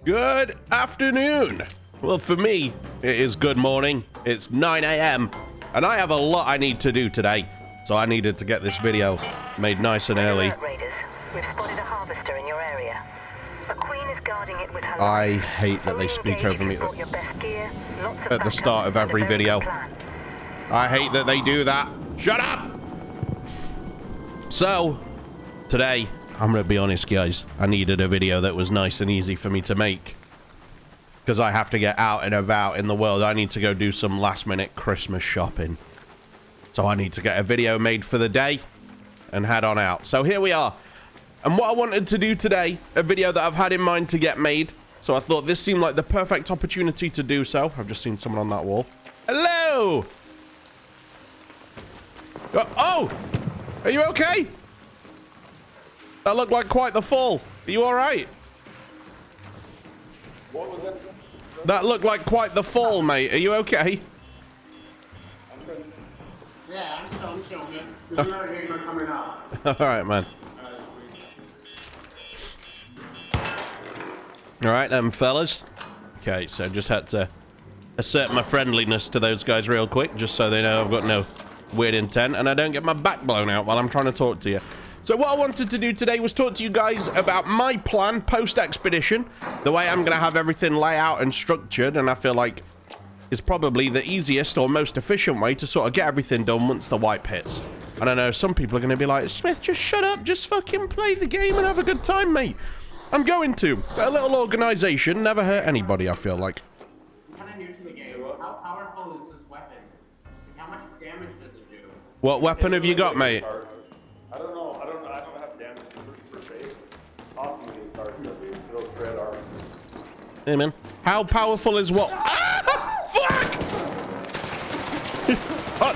Good afternoon. Well, for me, it is good morning. It's 9 a.m. and I have a lot I need to do today. So I needed to get this video made nice and early. Raiders, we've spotted a harvester in your area. A queen is guarding it with her I life. hate that they speak over me Your best gear, lots of at the start of every video. I hate that they do that. Shut up! So, today, I'm gonna be honest, guys. I needed a video that was nice and easy for me to make. Because I have to get out and about in the world. I need to go do some last-minute Christmas shopping. So I need to get a video made for the day and head on out. So here we are. And what I wanted to do today, a video that I've had in mind to get made. So I thought this seemed like the perfect opportunity to do so. I've just seen someone on that wall. Hello! Oh! Are you okay? That looked like quite the fall. Are you alright? What was that? That looked like quite the fall, mate. Are you okay? Yeah, I'm still good. There's another gamer coming up. Alright, man. Alright then, fellas. Okay, so I just had to assert my friendliness to those guys real quick, just so they know I've got no weird intent and I don't get my back blown out while I'm trying to talk to you. So what I wanted to do today was talk to you guys about my plan post-expedition, the way I'm going to have everything laid out and structured, and I feel like is probably the easiest or most efficient way to sort of get everything done once the wipe hits. And I know some people are going to be like, Smith, just shut up, just fucking play the game and have a good time, mate. I'm going to. A little organization never hurt anybody, I feel like. I'm kind of new to the game. How powerful is this weapon? How much damage does it do? What weapon have you got, mate? I don't know. I don't have damage per se. Possibly it's hard to be. It'll shred our. Hey, man. How powerful is what? Ah! Fuck! Oh,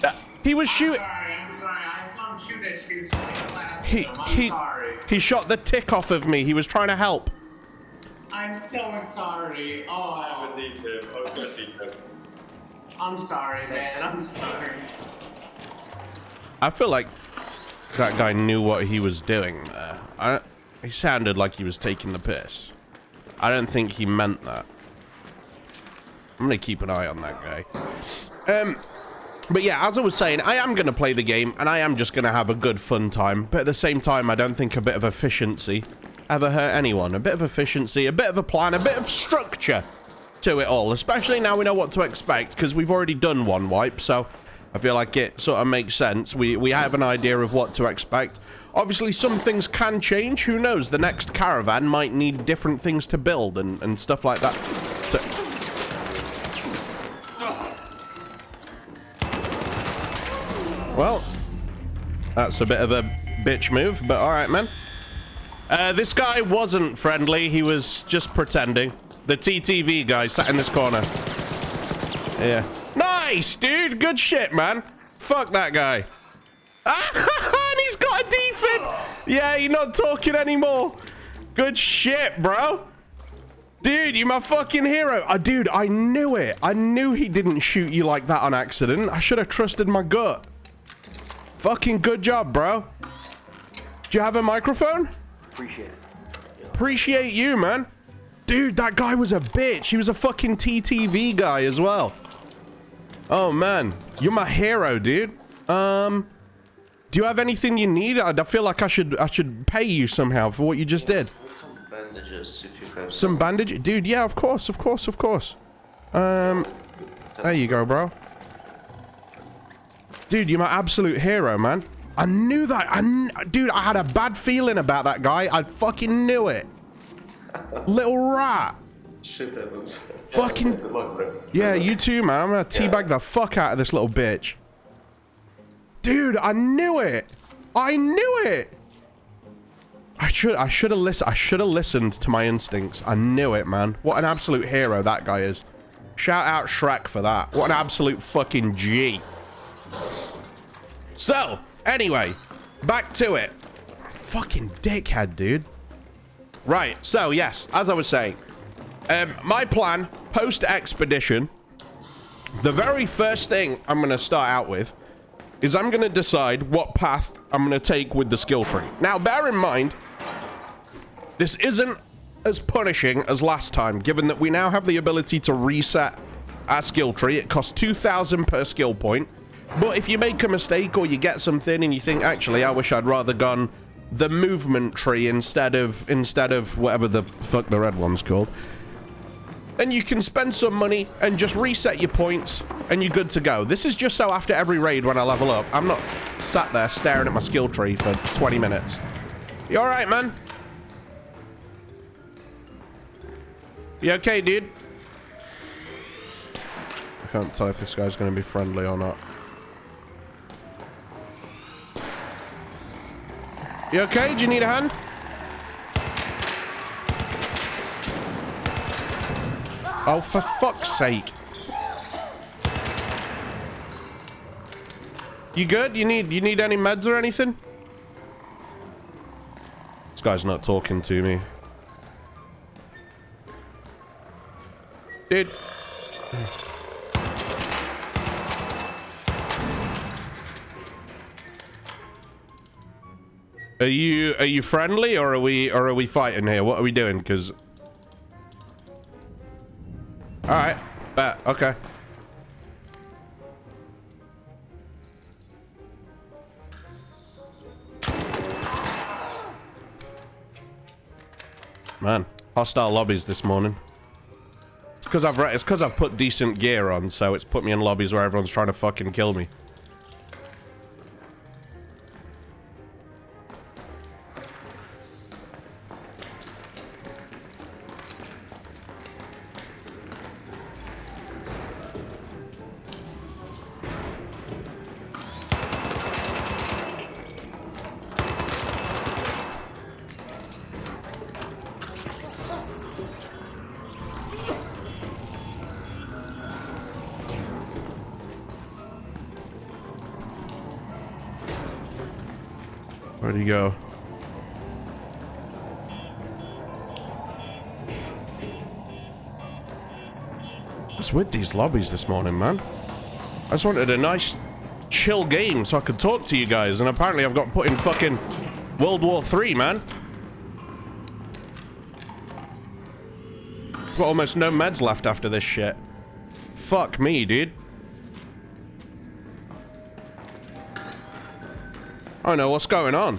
no. He was shooting. I'm sorry. I saw him shoot at you. So I'm sorry. He shot the tick off of me. He was trying to help. I'm so sorry. Oh, I would need him. I was gonna need him. I'm sorry, man. I'm sorry. I feel like that guy knew what he was doing there. He sounded like he was taking the piss. I don't think he meant that. I'm gonna keep an eye on that guy. But yeah, as I was saying, I am gonna play the game and I am just gonna have a good fun time. But at the same time, I don't think a bit of efficiency ever hurt anyone. A bit of efficiency, a bit of a plan, a bit of structure to it all. Especially now we know what to expect because we've already done one wipe, so I feel like it sort of makes sense. We have an idea of what to expect. Obviously, some things can change. Who knows? The next caravan might need different things to build and stuff like that. Well, that's a bit of a bitch move, but all right, man. This guy wasn't friendly. He was just pretending. The TTV guy sat in this corner. Yeah. Nice, dude. Good shit, man. Fuck that guy. And he's got a defib. Yeah, you're not talking anymore. Good shit, bro. Dude, you're my fucking hero. Dude, I knew it. I knew he didn't shoot you like that on accident. I should have trusted my gut. Fucking good job, bro. Do you have a microphone? Appreciate it. Appreciate you, man. Dude, that guy was a bitch. He was a fucking TTV guy as well. Oh, man. You're my hero, dude. Do you have anything you need? I feel like I should pay you somehow for what you just did. Some bandages, if you have Some bandage? Dude, yeah, of course. There you go, bro. Dude, you're my absolute hero, man. I knew that. Dude, I had a bad feeling about that guy. I fucking knew it. Little rat. Shit happens. Fucking. Good luck, bro. Yeah, you too, man. I'm gonna teabag the fuck out of this little bitch. Dude, I knew it. I should have listened. I should have listened to my instincts. I knew it, man. What an absolute hero that guy is. Shout out Shrek for that. What an absolute fucking G. So, anyway, back to it. Fucking dickhead, dude. Right, so yes, as I was saying, my plan, post-expedition, the very first thing I'm going to start out with is I'm going to decide what path I'm going to take with the skill tree. Now, bear in mind, this isn't as punishing as last time, given that we now have the ability to reset our skill tree. It costs 2,000 per skill point. But if you make a mistake or you get something and you think, actually, I wish I'd rather gone the movement tree instead of whatever the fuck the red one's called, and you can spend some money and just reset your points and you're good to go. This is just so after every raid when I level up, I'm not sat there staring at my skill tree for 20 minutes. You all right, man? You okay, dude? I can't tell if this guy's going to be friendly or not. You okay? Do you need a hand? Oh, for fuck's sake. You good? You need any meds or anything? This guy's not talking to me. Dude. Are you friendly or are we fighting here? What are we doing? Because all right, bet. Okay. Man, hostile lobbies this morning. It's because I've put decent gear on, so it's put me in lobbies where everyone's trying to fucking kill me. Where'd he go? What's with these lobbies this morning, man? I just wanted a nice, chill game so I could talk to you guys, and apparently I've got put in fucking World War III, man. Got almost no meds left after this shit. Fuck me, dude. I know what's going on.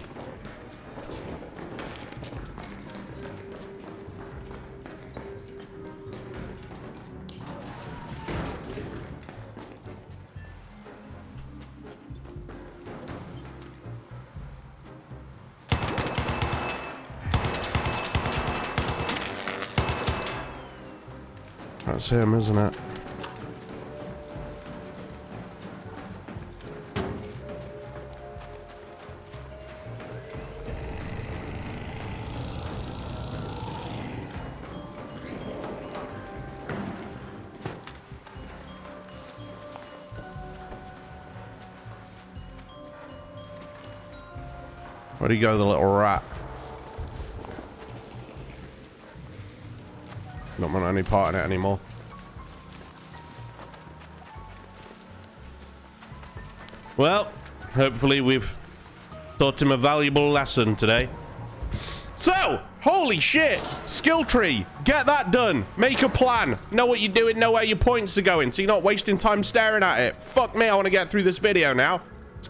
That's him, isn't it? Where'd he go, the little rat? Not want any part in it anymore. Well, hopefully we've taught him a valuable lesson today. So, holy shit! Skill tree! Get that done! Make a plan! Know what you're doing, know where your points are going, so you're not wasting time staring at it. Fuck me, I want to get through this video now.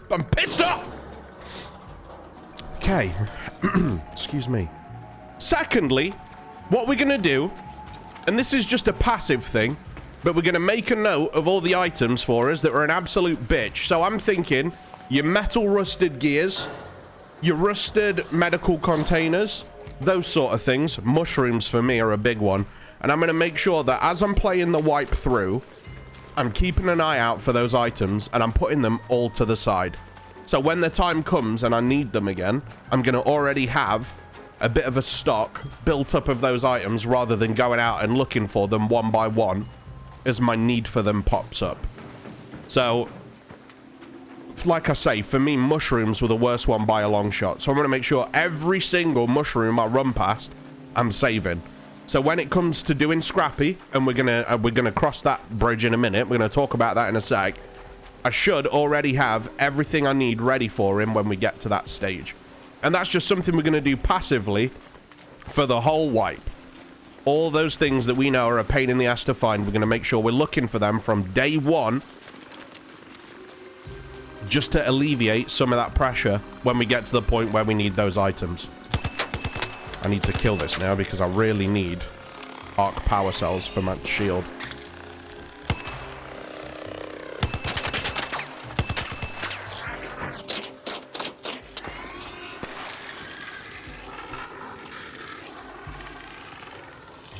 I'm pissed off! Okay. Excuse me. Secondly, what we're gonna do, and this is just a passive thing, but we're gonna make a note of all the items for us that are an absolute bitch. So I'm thinking your metal rusted gears, your rusted medical containers, those sort of things. Mushrooms for me are a big one. And I'm gonna make sure that as I'm playing the wipe through, I'm keeping an eye out for those items and I'm putting them all to the side. So when the time comes and I need them again, I'm going to already have a bit of a stock built up of those items rather than going out and looking for them one by one as my need for them pops up. So, like I say, for me, mushrooms were the worst one by a long shot. So I'm going to make sure every single mushroom I run past, I'm saving. So when it comes to doing Scrappy, and we're gonna cross that bridge in a minute, we're going to talk about that in a sec, I should already have everything I need ready for him when we get to that stage. And that's just something we're going to do passively for the whole wipe. All those things that we know are a pain in the ass to find, we're going to make sure we're looking for them from day one, just to alleviate some of that pressure when we get to the point where we need those items. I need to kill this now because I really need arc power cells for my shield.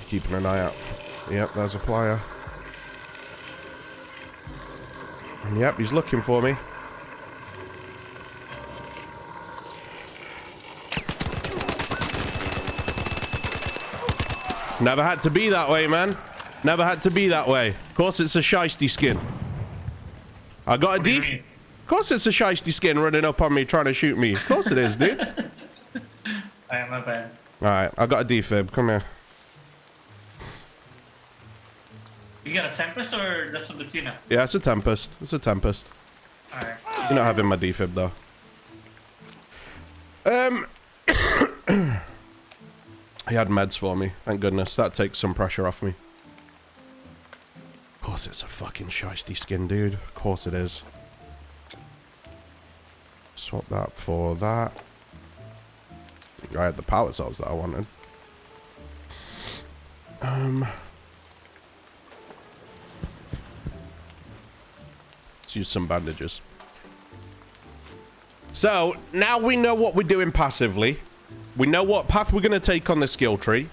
Keeping an eye out. Yep, there's a player. And yep, he's looking for me. Never had to be that way, man. Never had to be that way. Of course it's a shiesty skin. I got a def... Of course it's a shiesty skin running up on me trying to shoot me. Of course it is, dude. I am a bad. Alright, I got a defib. Come here. You got a Tempest or just a Bettina? Yeah, it's a Tempest. It's a Tempest. Alright. You're not having my defib, though. He had meds for me. Thank goodness. That takes some pressure off me. Of course it's a fucking shiesty skin, dude. Of course it is. Swap that for that. I had the power cells that I wanted. Let's use some bandages. So, now we know what we're doing passively. We know what path we're going to take on the skill tree.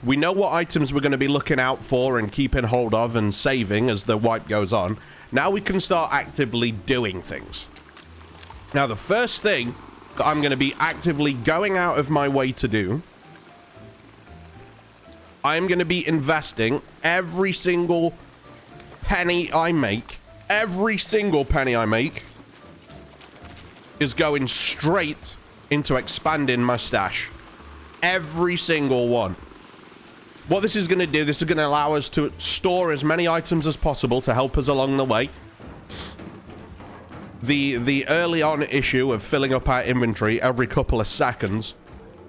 We know what items we're going to be looking out for and keeping hold of and saving as the wipe goes on. Now we can start actively doing things. Now, the first thing that I'm going to be actively going out of my way to do, I'm going to be investing every single penny I make. Every single penny I make is going straight into expanding my stash. Every single one. What this is going to do, this is going to allow us to store as many items as possible to help us along the way. The early on issue of filling up our inventory every couple of seconds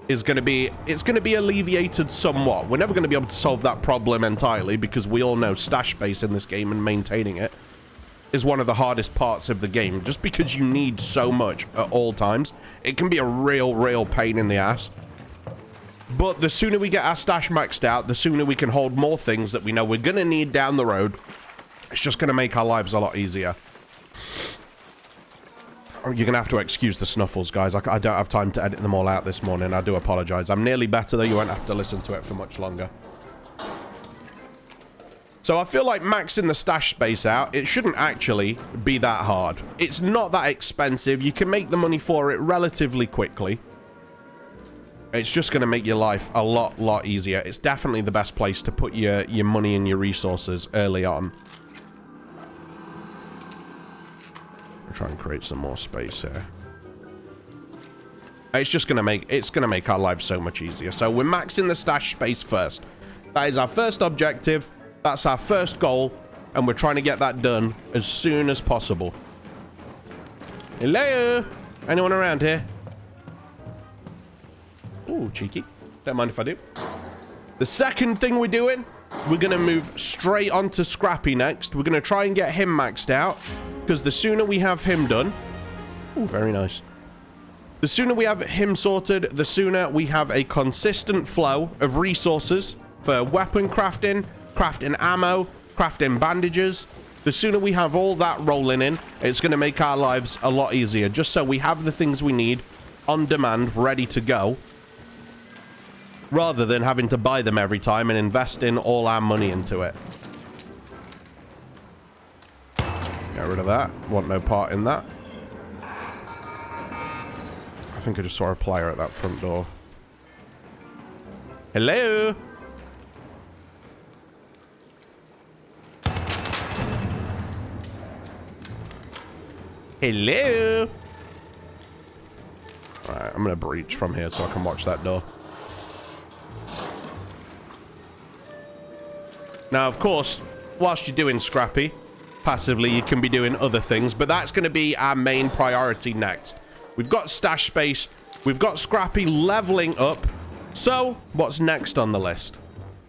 is going to be, it's going to be alleviated somewhat. We're never going to be able to solve that problem entirely because we all know stash space in this game and maintaining it is one of the hardest parts of the game. Just because you need so much at all times, it can be a real pain in the ass. But the sooner we get our stash maxed out, the sooner we can hold more things that we know we're going to need down the road. It's just going to make our lives a lot easier. You're going to have to excuse the snuffles, guys. I don't have time to edit them all out this morning. I do apologize. I'm nearly better, though. You won't have to listen to it for much longer. So I feel like maxing the stash space out, it shouldn't actually be that hard. It's not that expensive. You can make the money for it relatively quickly. It's just going to make your life a lot easier. It's definitely the best place to put your money and your resources early on. I'll try and create some more space here. It's just going to make our lives so much easier. So we're maxing the stash space first. That is our first objective. That's our first goal, and we're trying to get that done as soon as possible. Hello? Anyone around here? Ooh, cheeky. Don't mind if I do. The second thing we're doing, we're going to move straight onto Scrappy next. We're going to try and get him maxed out, because the sooner we have him done... Ooh, very nice. The sooner we have him sorted, the sooner we have a consistent flow of resources for weapon crafting, crafting ammo, crafting bandages. The sooner we have all that rolling in, it's going to make our lives a lot easier. Just so we have the things we need on demand, ready to go. Rather than having to buy them every time and investing all our money into it. Get rid of that. Want no part in that. I think I just saw a player at that front door. Hello? Hello? Alright, I'm gonna breach from here so I can watch that door. Now, of course, whilst you're doing Scrappy, passively you can be doing other things, but that's going to be our main priority next. We've got stash space, we've got Scrappy leveling up, so what's next on the list?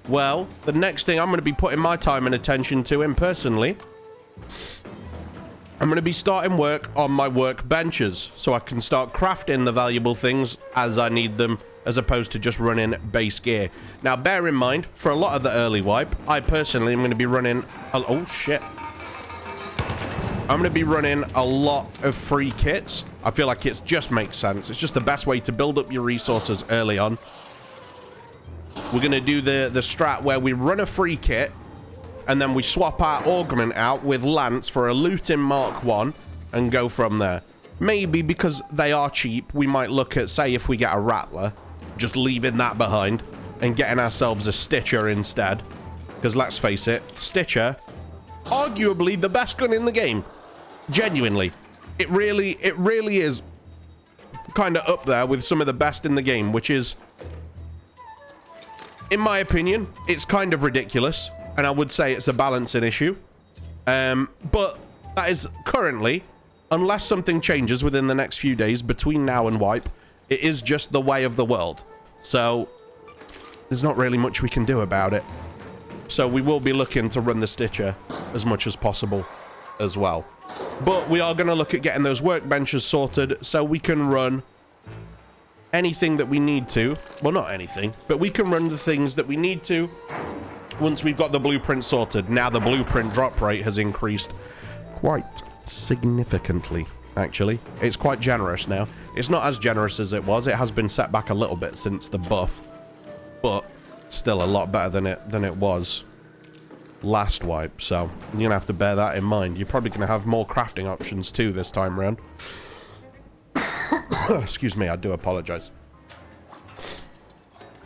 Well, the next thing I'm going to be putting my time and attention to him personally, I'm going to be starting work on my workbenches so I can start crafting the valuable things as I need them, as opposed to just running base gear. Now, bear in mind, for a lot of the early wipe, I personally am going to be running... Oh, shit. I'm going to be running a lot of free kits. I feel like it just makes sense. It's just the best way to build up your resources early on. We're going to do the strat where we run a free kit, and then we swap our augment out with Lance for a looting Mark 1 and go from there. Maybe because they are cheap, we might look at, say, if we get a Rattler, just leaving that behind and getting ourselves a Stitcher instead. Because let's face it, Stitcher, arguably the best gun in the game. Genuinely. It really is kind of up there with some of the best in the game, which is, in my opinion, it's kind of ridiculous. And I would say it's a balancing issue. But that is currently, unless something changes within the next few days between now and wipe, it is just the way of the world. So there's not really much we can do about it. So we will be looking to run the Stitcher as much as possible as well. But we are going to look at getting those workbenches sorted so we can run anything that we need to. Well, not anything, but we can run the things that we need to once we've got the blueprint sorted. Now the blueprint drop rate has increased quite significantly, actually. It's quite generous now. It's not as generous as it was. It has been set back a little bit since the buff, but still a lot better than it was last wipe. So you're gonna have to bear that in mind. You're probably gonna have more crafting options too this time around. Excuse me, I do apologize.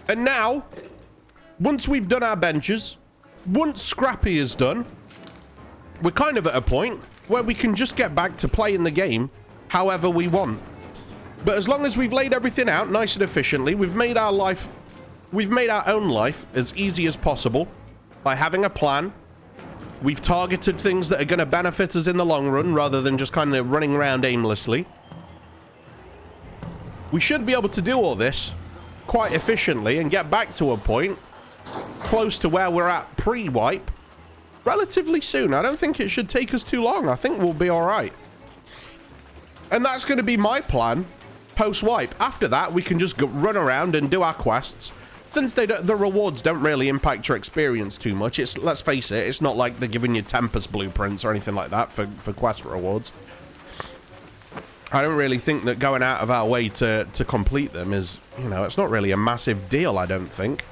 And now, once we've done our benches, once Scrappy is done, we're kind of at a point where we can just get back to playing the game however we want. But as long as we've laid everything out nice and efficiently, we've made our own life as easy as possible by having a plan. We've targeted things that are going to benefit us in the long run rather than just kind of running around aimlessly. We should be able to do all this quite efficiently and get back to a point close to where we're at pre-wipe relatively soon. I don't think it should take us too long. I think we'll be all right. And that's going to be my plan post-wipe. After that, we can just run around and do our quests. Since the rewards don't really impact your experience too much, let's face it, it's not like they're giving you Tempest blueprints or anything like that for quest rewards. I don't really think that going out of our way to complete them is, you know, it's not really a massive deal, I don't think.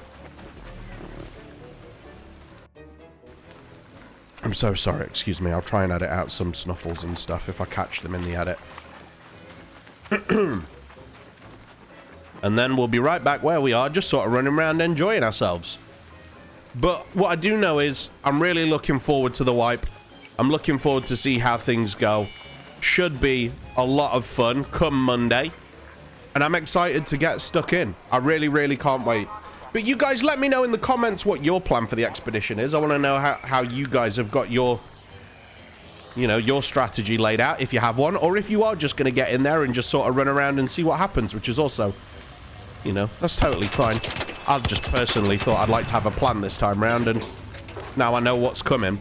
I'm so sorry, excuse me. I'll try and edit out some snuffles and stuff if I catch them in the edit. And then we'll be right back where we are, just sort of running around enjoying ourselves. But what I do know is I'm really looking forward to the wipe. I'm looking forward to see how things go. Should be a lot of fun come Monday. And I'm excited to get stuck in. I really, really can't wait. But you guys let me know in the comments what your plan for the expedition is. I want to know how you guys have got your, you know, your strategy laid out, if you have one, or if you are just going to get in there and just sort of run around and see what happens, which is also, you know, that's totally fine. I just personally thought I'd like to have a plan this time around, and now I know what's coming.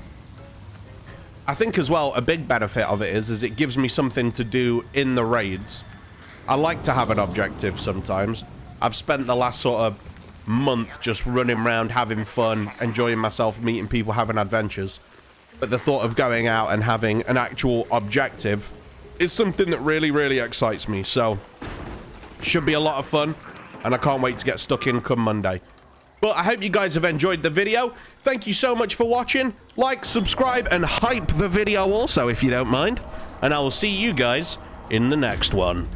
I think as well, a big benefit of it is it gives me something to do in the raids. I like to have an objective sometimes. I've spent the last sort of month just running around, having fun, enjoying myself, meeting people, having adventures. But the thought of going out and having an actual objective is something that really, really excites me. So, should be a lot of fun, and I can't wait to get stuck in come Monday. But I hope you guys have enjoyed the video. Thank you so much for watching. Like, subscribe, and hype the video also, if you don't mind. And I will see you guys in the next one.